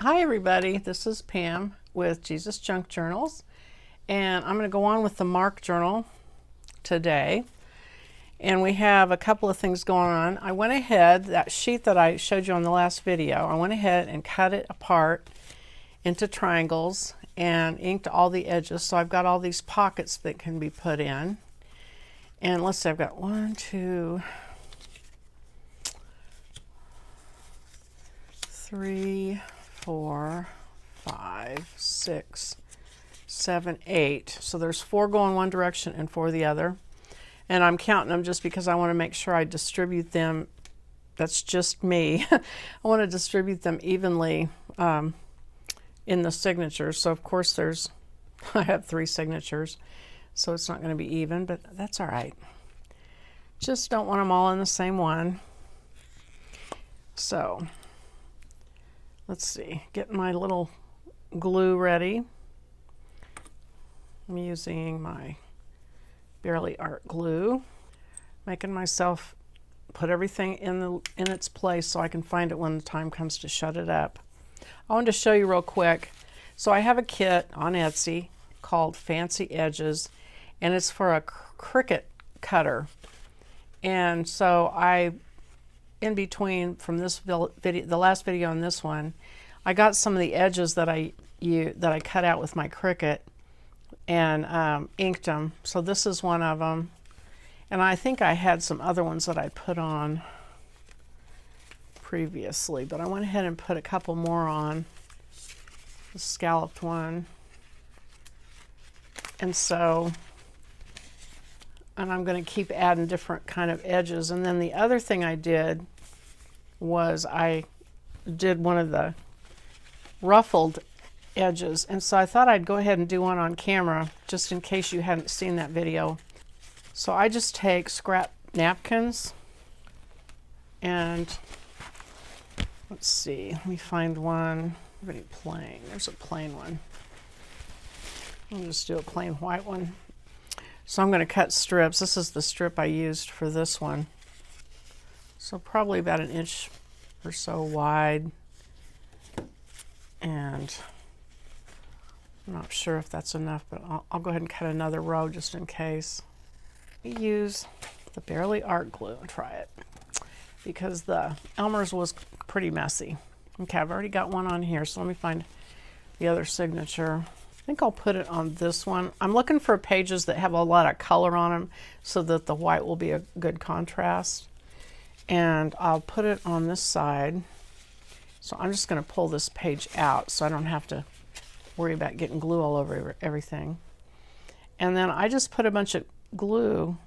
Hi everybody, this is Pam with Jesus Junk Journals, and I'm going to go on with the Mark journal today. And we have a couple of things going on. I went ahead, that sheet that I showed you on the last video, I went ahead and cut it apart into triangles and inked all the edges. So I've got all these pockets that can be put in. And let's see, I've got 1, 2, 3, 4, 5, 6, 7, 8. So there's 4 going one direction and 4 the other. And I'm counting them just because I want to make sure I distribute them. That's just me. I want to distribute them evenly in the signatures. So of course I have 3 signatures, so it's not going to be even, but that's all right. Just don't want them all in the same one. So let's see, getting my little glue ready. I'm using my Barely Art glue, making myself put everything in its place so I can find it when the time comes to shut it up. I wanted to show you real quick. So I have a kit on Etsy called Fancy Edges, and it's for a Cricut cutter. And so in between from this video, the last video and this one, I got some of the edges that I cut out with my Cricut and inked them. So this is one of them, and I think I had some other ones that I put on previously, but I went ahead and put a couple more on, the scalloped one. And I'm going to keep adding different kind of edges. And then the other thing I did was I did one of the ruffled edges. And so I thought I'd go ahead and do one on camera just in case you hadn't seen that video. So I just take scrap napkins and let's see, let me find one. Pretty plain. There's a plain one. I'll just do a plain white one. So I'm going to cut strips. This is the strip I used for this one. So probably about 1 inch or so wide. And I'm not sure if that's enough, but I'll go ahead and cut another row just in case. Use the Barely Art glue and try it because the Elmer's was pretty messy. Okay, I've already got one on here, so let me find the other signature. I think I'll put it on this one. I'm looking for pages that have a lot of color on them so that the white will be a good contrast. And I'll put it on this side. So I'm just going to pull this page out so I don't have to worry about getting glue all over everything. And then I just put a bunch of glue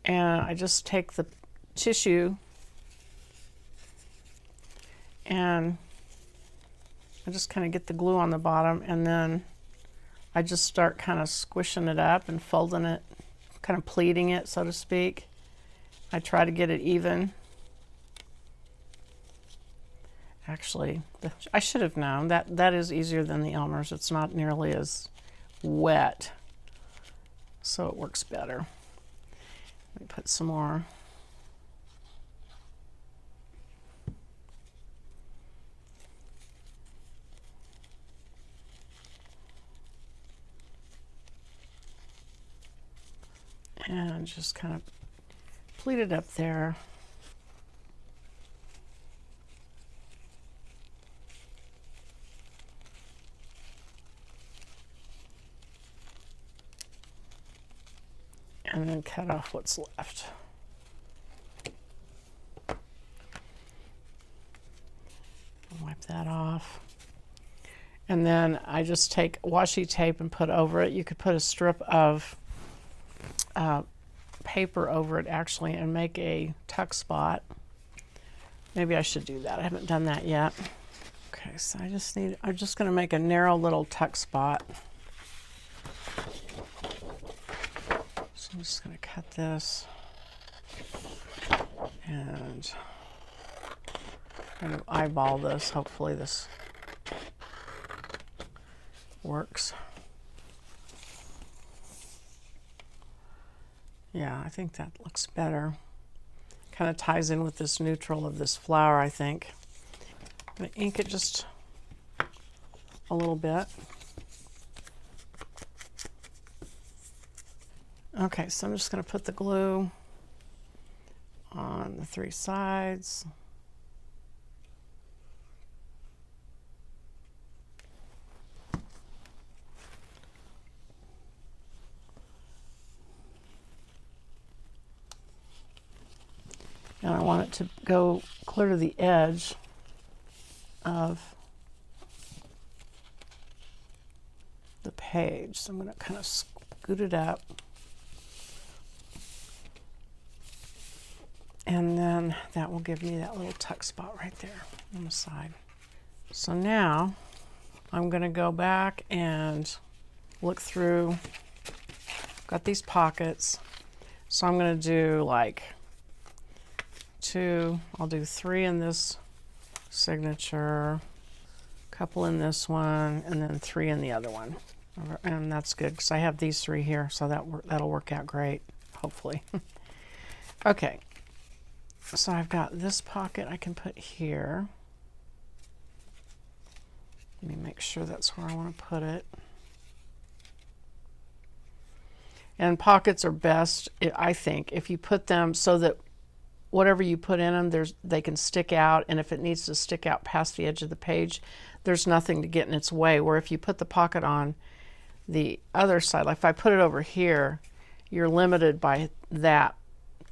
and I just take the tissue and I just kind of get the glue on the bottom, and then I just start kind of squishing it up and folding it, kind of pleating it, so to speak. I try to get it even. Actually, I should have known that is easier than the Elmer's. It's not nearly as wet, so it works better. Let me put some more. And just kind of pleat it up there. And then cut off what's left. Wipe that off. And then I just take washi tape and put over it. You could put a strip of paper over it actually and make a tuck spot. Maybe I should do that. I haven't done that yet. Okay, so I'm just going to make a narrow little tuck spot. So I'm just going to cut this and kind of eyeball this. Hopefully this works. Yeah, I think that looks better. Kind of ties in with this neutral of this flower, I think. I'm going to ink it just a little bit. Okay, so I'm just going to put the glue on the 3 sides. And I want it to go clear to the edge of the page. So I'm going to kind of scoot it up. And then that will give me that little tuck spot right there on the side. So now I'm going to go back and look through. Got these pockets. So I'm going to do like 2, I'll do 3 in this signature, a couple in this one, and then 3 in the other one. And that's good because I have these 3 here, so that'll work out great, hopefully. Okay, so I've got this pocket I can put here. Let me make sure that's where I want to put it. And pockets are best, I think, if you put them so that whatever you put in them, they can stick out, and if it needs to stick out past the edge of the page, there's nothing to get in its way. Where if you put the pocket on the other side, like if I put it over here, you're limited by that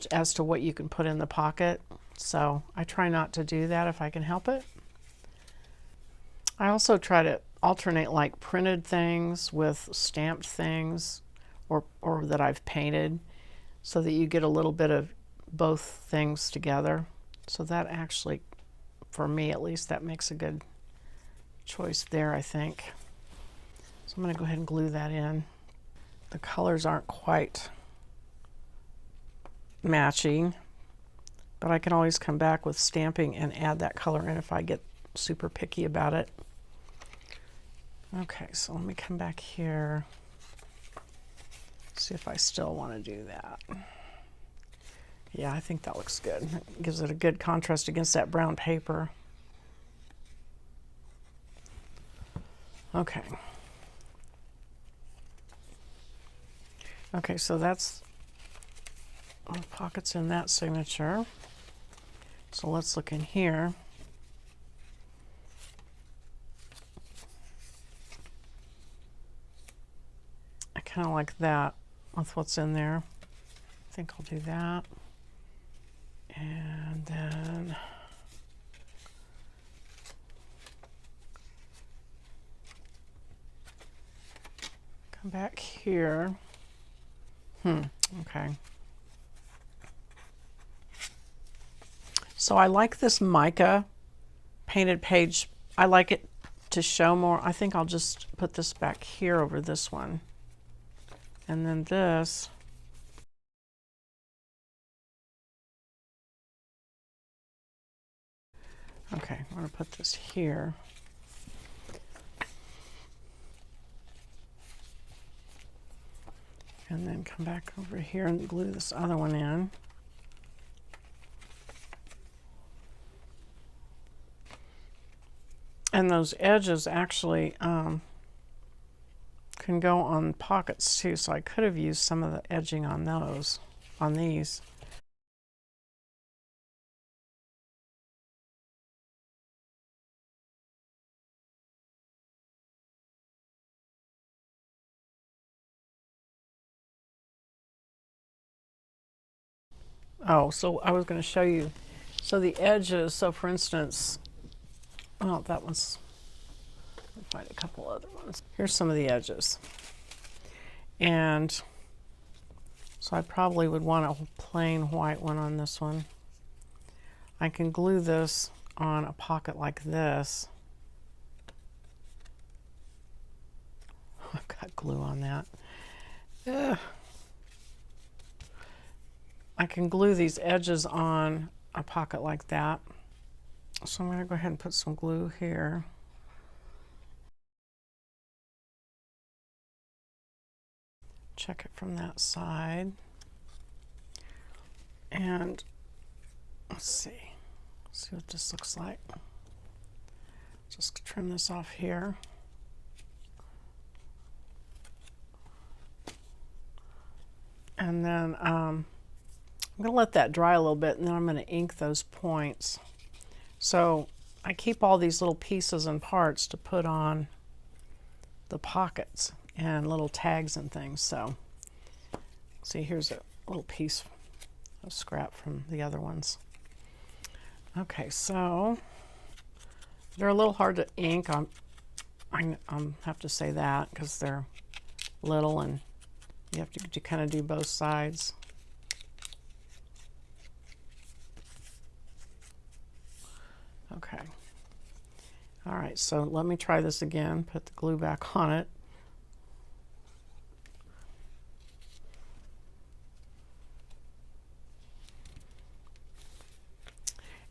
as to what you can put in the pocket. So I try not to do that if I can help it. I also try to alternate like printed things with stamped things or that I've painted, so that you get a little bit of both things together. So that actually, for me at least, that makes a good choice there, I think. So I'm going to go ahead and glue that in. The colors aren't quite matching, but I can always come back with stamping and add that color in if I get super picky about it. Okay, so let me come back here, see if I still want to do that. Yeah, I think that looks good. It gives it a good contrast against that brown paper. Okay. Okay, so that's all the pockets in that signature. So let's look in here. I kind of like that with what's in there. I think I'll do that. And then come back here. Okay. So I like this mica painted page. I like it to show more. I think I'll just put this back here over this one. And then this. Okay, I'm going to put this here. And then come back over here and glue this other one in. And those edges actually can go on pockets too, so I could have used some of the edging on those, on these. Oh, so I was going to show you. So the edges, so for instance, oh, that one's, let me find a couple other ones. Here's some of the edges. And so I probably would want a plain white one on this one. I can glue this on a pocket like this. I've got glue on that. Ugh. I can glue these edges on a pocket like that. So I'm going to go ahead and put some glue here. Check it from that side. And Let's see what this looks like. Just trim this off here. And then I'm going to let that dry a little bit, and then I'm going to ink those points. So I keep all these little pieces and parts to put on the pockets and little tags and things. So see, here's a little piece of scrap from the other ones. Okay, so they're a little hard to ink. I have to say that because they're little and you have to kind of do both sides. Okay. All right, so let me try this again. Put the glue back on it.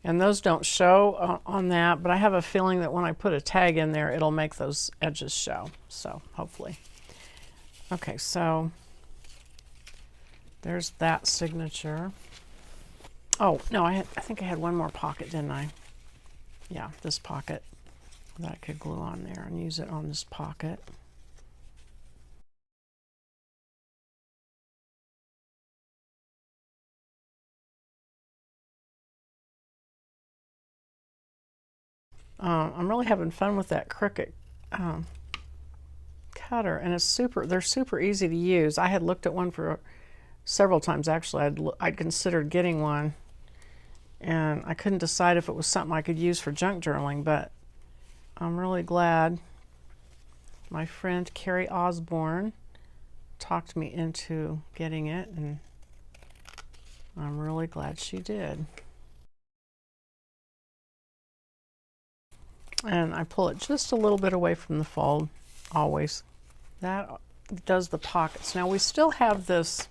And those don't show on that, but I have a feeling that when I put a tag in there, it'll make those edges show. So hopefully. Okay, so there's that signature. Oh, no, I think I had one more pocket, didn't I? Yeah, this pocket that I could glue on there and use it on this pocket. I'm really having fun with that Cricut cutter, and they're super easy to use. I had looked at one for several times actually. I'd considered getting one, and I couldn't decide if it was something I could use for junk journaling, but I'm really glad my friend Carrie Osborne talked me into getting it, and I'm really glad she did. And I pull it just a little bit away from the fold, always. That does the pockets. Now we still have this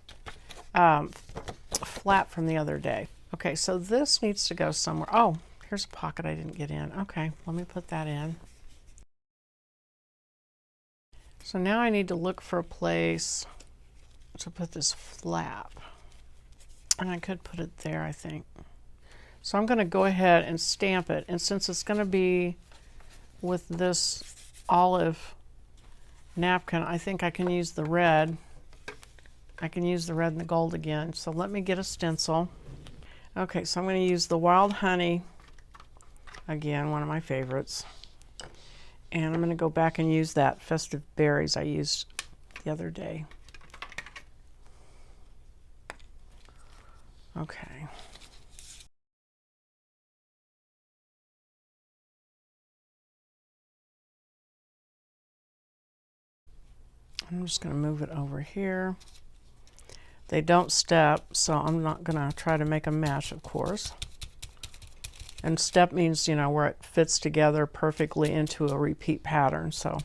flap from the other day. Okay, so this needs to go somewhere. Oh, here's a pocket I didn't get in. Okay, let me put that in. So now I need to look for a place to put this flap. And I could put it there, I think. So I'm going to go ahead and stamp it. And since it's going to be with this olive napkin, I think I can use the red. I can use the red and the gold again. So let me get a stencil. Okay, so I'm going to use the Wild Honey, again, one of my favorites. And I'm going to go back and use that Festive Berries I used the other day. Okay. I'm just going to move it over here. They don't step, so I'm not going to try to make a mesh, of course. And step means, you know, where it fits together perfectly into a repeat pattern. So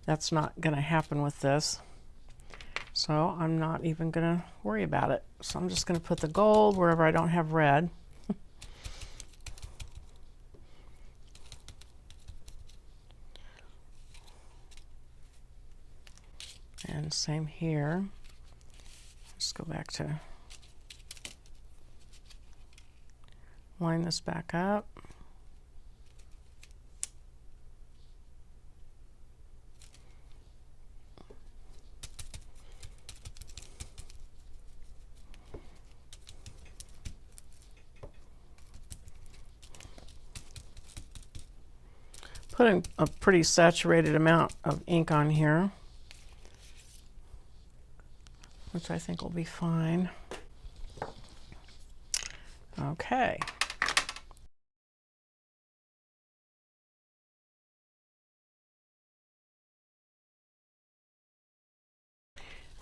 that's not going to happen with this. So I'm not even going to worry about it. So I'm just going to put the gold wherever I don't have red. And same here. Let's go back to line this back up. Putting a pretty saturated amount of ink on here, which I think will be fine. Okay.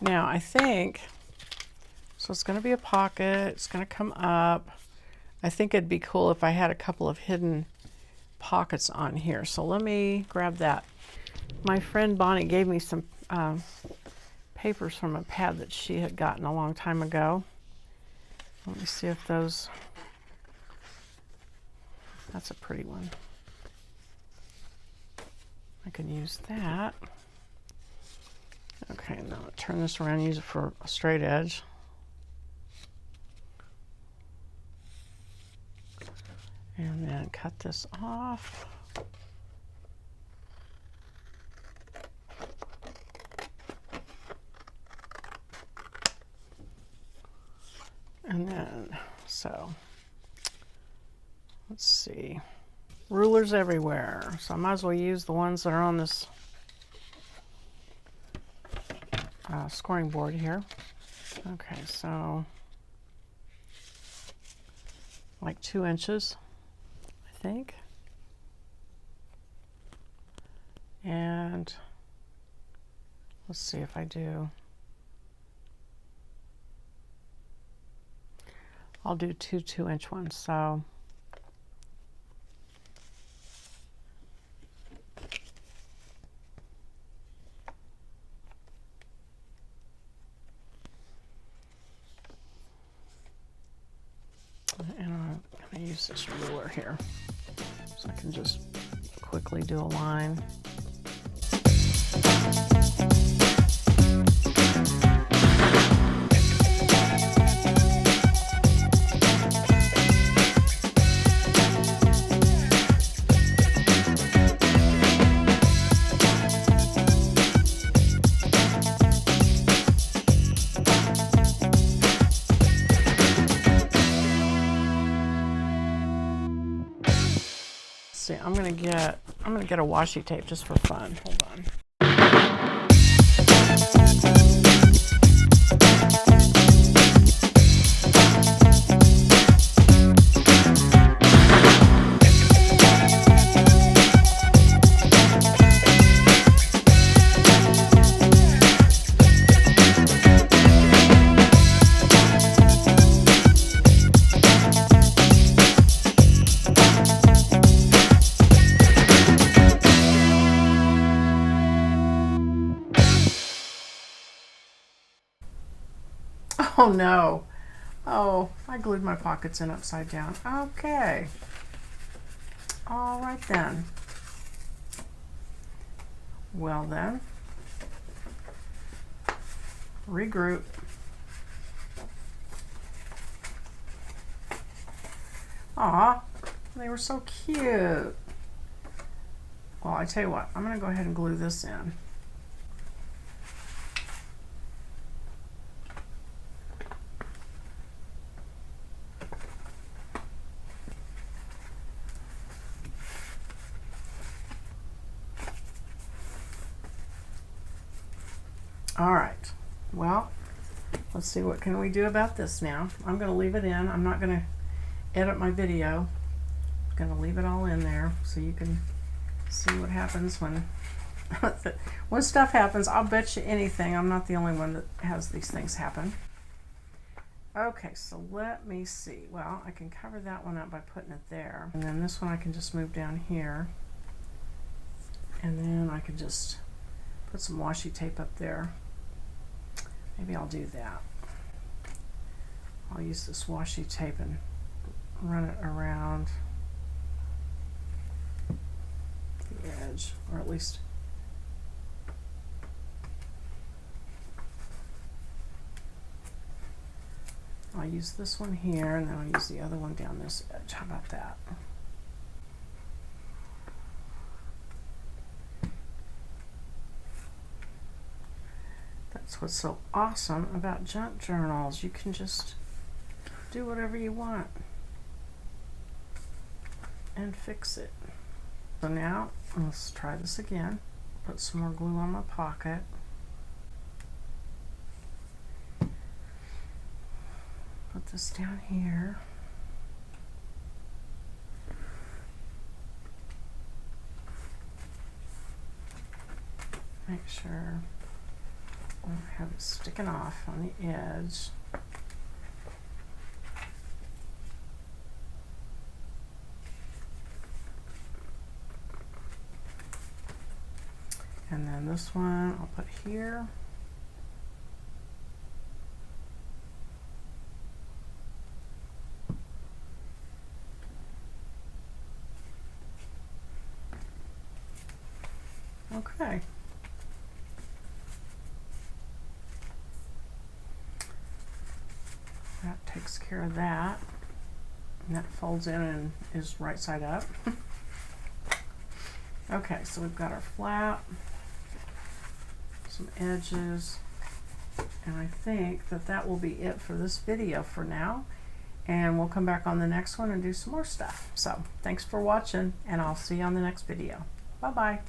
Now I think, so it's going to be a pocket, it's going to come up. I think it'd be cool if I had a couple of hidden pockets on here. So let me grab that. My friend Bonnie gave me some papers from a pad that she had gotten a long time ago. Let me see if those, that's a pretty one. I can use that. Okay, now I'll turn this around and use it for a straight edge. And then cut this off. And then, so, let's see. Rulers everywhere. So I might as well use the ones that are on this scoring board here. Okay, so like 2 inches, I think. And let's see if I do. I'll do 2 2-inch ones. So and I'm going to use this ruler here so I can just quickly do a line. See, I'm gonna get a washi tape just for fun. Hold on. Oh no. Oh, I glued my pockets in upside down. Okay. All right then. Well then. Regroup. Aw, they were so cute. Well, I tell you what, I'm going to go ahead and glue this in. All right, well, let's see what can we do about this now. I'm going to leave it in. I'm not going to edit my video. I'm going to leave it all in there so you can see what happens when when stuff happens. I'll bet you anything I'm not the only one that has these things happen. Okay, so let me see. Well, I can cover that one up by putting it there. And then this one I can just move down here. And then I can just put some washi tape up there. Maybe I'll do that. I'll use this washi tape and run it around the edge, or at least I'll use this one here, and then I'll use the other one down this edge. How about that? That's what's so awesome about junk journals. You can just do whatever you want and fix it. So now let's try this again. Put some more glue on my pocket. Put this down here. Make sure I don't have it sticking off on the edge. And then this one I'll put here. Okay. That takes care of that. And that folds in and is right side up. Okay, so we've got our flap, some edges, and I think that that will be it for this video for now. And we'll come back on the next one and do some more stuff. So thanks for watching, and I'll see you on the next video. Bye-bye.